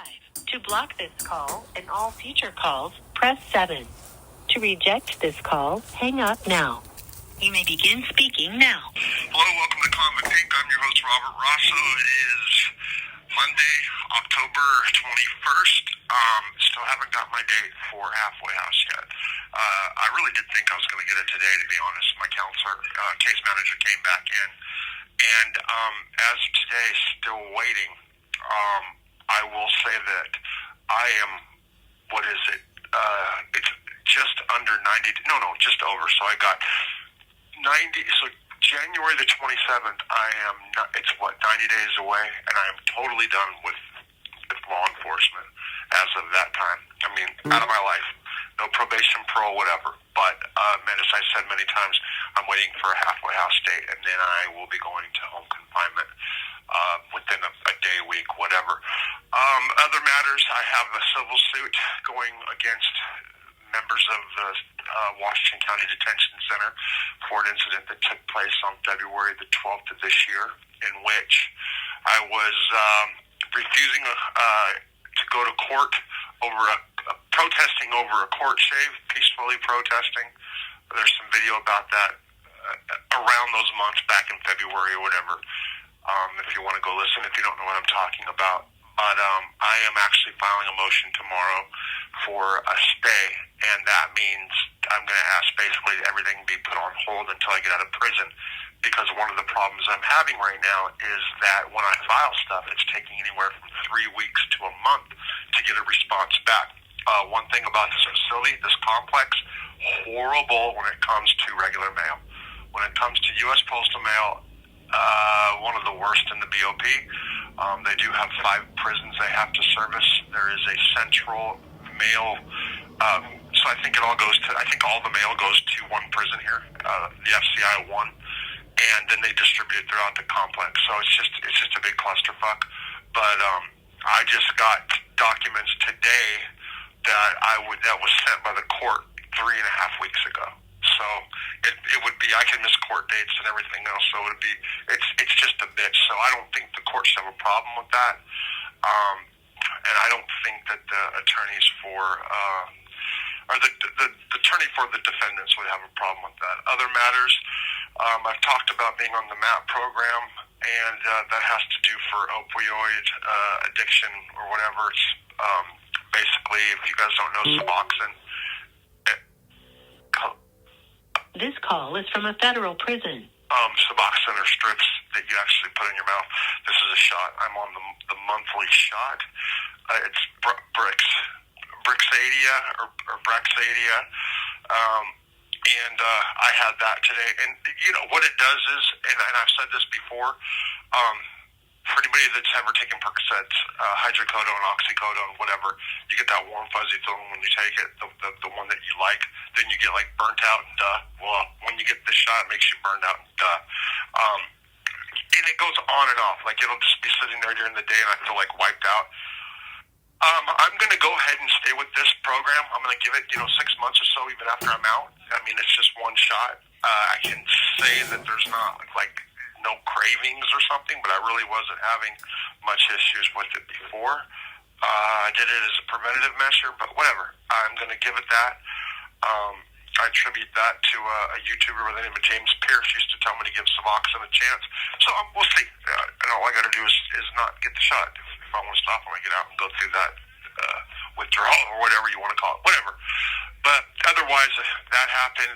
5. To block this call and all future calls, press 7. To reject this call, hang up now. You may begin speaking now. Hello, welcome to Convict Inc. I'm your host, Robert Rosso. It is Monday, October 21st. Still haven't got my date for Halfway House yet. I really did think I was going to get it today, to be honest. My counselor, case manager came back in. And as of today, still waiting. I will say that I am, it's just under 90, just over. So I got 90, so January the 27th, it's 90 days away, and I am totally done with law enforcement as of that time. I mean, out of my life. No probation, parole, whatever. But, as I said many times, I'm waiting for a halfway house date, and then I will be going to home confinement within a day, week, whatever. Other matters, I have a civil suit going against members of the Washington County Detention Center for an incident that took place on February the 12th of this year, in which I was refusing to go to court over protesting over a court shave, peacefully protesting. There's some video about that around those months back in February or whatever. If you want to go listen, if you don't know what I'm talking about. But I am actually filing a motion tomorrow for a stay, and that means I'm going to ask basically everything be put on hold until I get out of prison, because one of the problems I'm having right now is that when I file stuff, it's taking anywhere from 3 weeks to a month to get a response back. One thing about this facility, this complex, horrible when it comes to regular mail. When it comes to U.S. Postal Mail, one of the worst in the BOP. They do have 5 prisons they have to service. There is a central mail, so I think all the mail goes to one prison here, the FCI 1, and then they distribute it throughout the complex. So it's just a big clusterfuck. But I just got documents today that was sent by the court 3.5 weeks ago. So it would be, I can miss court dates and everything else. So it's just a bitch. So I don't think the courts have a problem with that. And I don't think that the attorneys or the attorney for the defendants would have a problem with that. Other matters, I've talked about being on the MAP program, and that has to do for opioid addiction or whatever. It's basically, if you guys don't know Suboxone. This call is from a federal prison. Suboxone or strips that you actually put in your mouth. This is a shot. I'm on the monthly shot. It's Brixadia or Braxadia. And I had that today. And, what it does is, and I've said this before, for anybody that's ever taken Percocets, hydrocodone, oxycodone, whatever, you get that warm, fuzzy feeling when you take it, the one that you like. Then you get, burnt out and Well, when you get the shot, it makes you burned out and and it goes on and off. It'll just be sitting there during the day, and I feel wiped out. I'm going to go ahead and stay with this program. I'm going to give it, 6 months or so, even after I'm out. I mean, it's just one shot. I can say that there's not, no cravings or something, but I really wasn't having much issues with it before. I did it as a preventative measure, but whatever. I'm going to give it that. I attribute that to a YouTuber by the name of James Pierce used to tell me to give Suboxone a chance. So we'll see. And all I got to do is not get the shot. If I want to stop when I get out and go through that withdrawal or whatever you want to call it, whatever. But otherwise, that happened.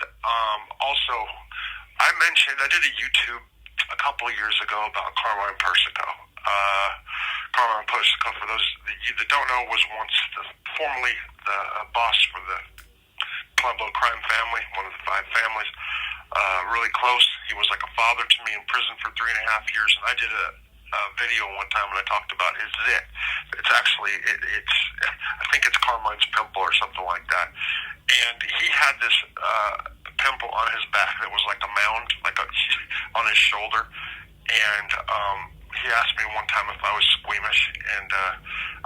Also, I did a YouTube a couple of years ago about Carmine Persico. Carmine Persico, for those that don't know, was once formerly the boss for the Colombo crime family, one of the 5 families. Really close. He was like a father to me in prison for 3.5 years, and I did a video one time when I talked about his zit. It's actually, I think it's Carmine's pimple or something like that. And he had this pimple on his back that was like a mound, on his shoulder. And he asked me one time if I was squeamish, and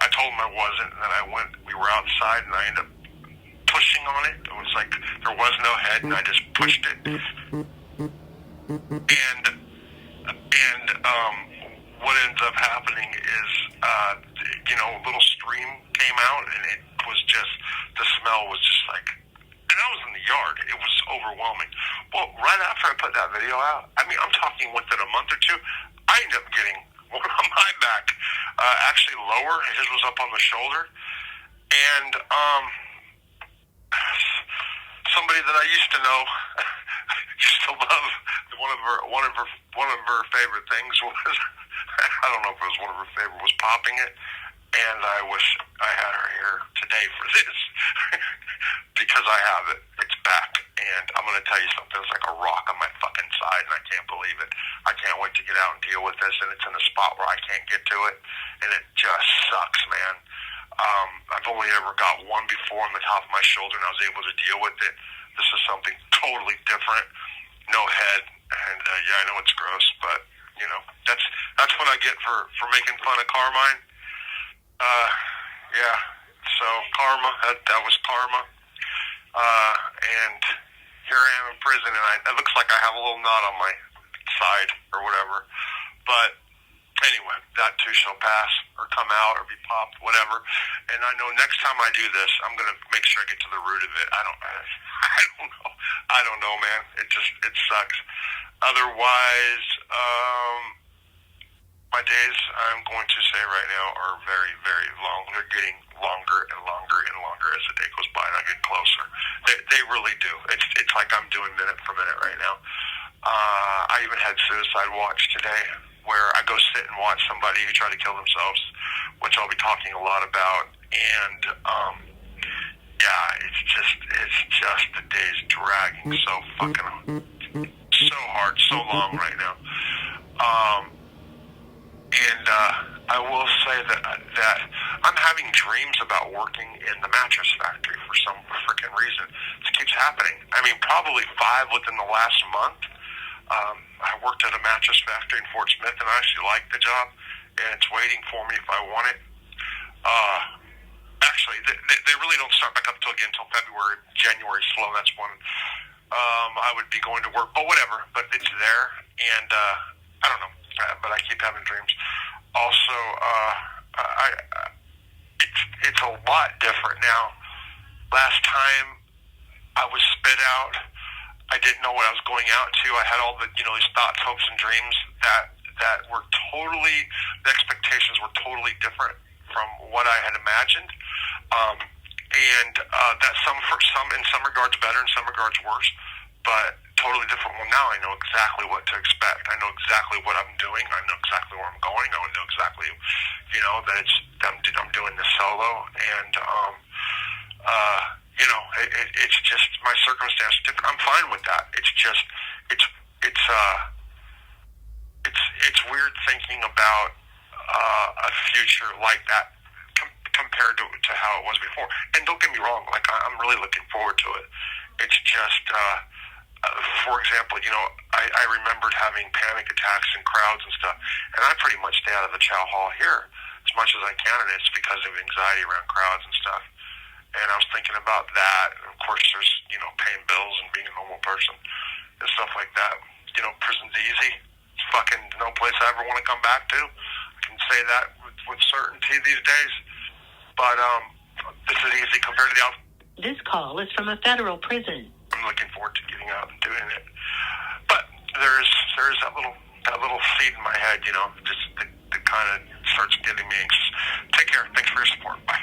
I told him I wasn't. And then we were outside, and I ended up pushing on it. It was like there was no head, and I just pushed it. And what ends up happening is little stream came out, and it was just, the smell was just like, and I was in the yard. It was overwhelming. Well, right after I put that video out, I mean, I'm talking within a month or two, I ended up getting one on my back, actually lower. His was up on the shoulder. And somebody that I used to know used to love, one of her favorite things was, I don't know if it was one of her favorite, was popping it. And I wish I had her here today for this because I have it. It's back. And I'm going to tell you something. It's like a rock on my fucking side, and I can't believe it. I can't wait to get out and deal with this, and it's in a spot where I can't get to it, and it just sucks, man. I've only ever got one before on the top of my shoulder, and I was able to deal with it. This is something totally different. No head, and yeah, I know it's gross, but that's what I get for making fun of Carmine. Yeah. So karma, that was karma. And here I am in prison, and it looks like I have a little knot on my side or whatever. But anyway, that too shall pass, or come out, or be popped, whatever. And I know next time I do this, I'm gonna make sure I get to the root of it. I don't know, man. It sucks. Otherwise, my days, I'm going to say right now, are very, very long. They're getting longer and longer and longer as the day goes by, and I get closer. They really do. It's like I'm doing minute for minute right now. I even had suicide watch today, where I go sit and watch somebody who tried to kill themselves, which I'll be talking a lot about. And yeah, it's just the day's dragging so fucking so hard, so long right now. And I will say that I'm having dreams about working in the mattress factory for some freaking reason. This keeps happening. I mean, probably 5 within the last month. I worked at a mattress factory in Fort Smith, and I actually like the job, and it's waiting for me if I want it. Actually, they really don't start back up until February. January's slow. That's when I would be going to work, but whatever. But it's there, and I don't know. But I keep having dreams. Also, it's a lot different now. Last time I was spit out, I didn't know what I was going out to. I had all the these thoughts, hopes, and dreams that were totally, the expectations were totally different from what I had imagined. And that in some regards better, in some regards worse, but totally different. Well, now I know exactly what to expect. I know exactly what I'm doing. I know exactly where I'm going. I know exactly, that I'm doing this solo, and it's just my circumstance is different. I'm fine with that. It's just it's weird thinking about a future like that compared to how it was before. And don't get me wrong, like I'm really looking forward to it. It's just. For example, I remembered having panic attacks in crowds and stuff, and I pretty much stay out of the chow hall here as much as I can, and it's because of anxiety around crowds and stuff. And I was thinking about that, and of course there's, paying bills and being a normal person and stuff like that. Prison's easy. It's fucking no place I ever want to come back to. I can say that with certainty these days. But this is easy compared to the outside. This call is from a federal prison. I'm looking forward to getting out and doing it. But there's that little seed in my head, just that kind of starts getting me anxious. Take care. Thanks for your support. Bye.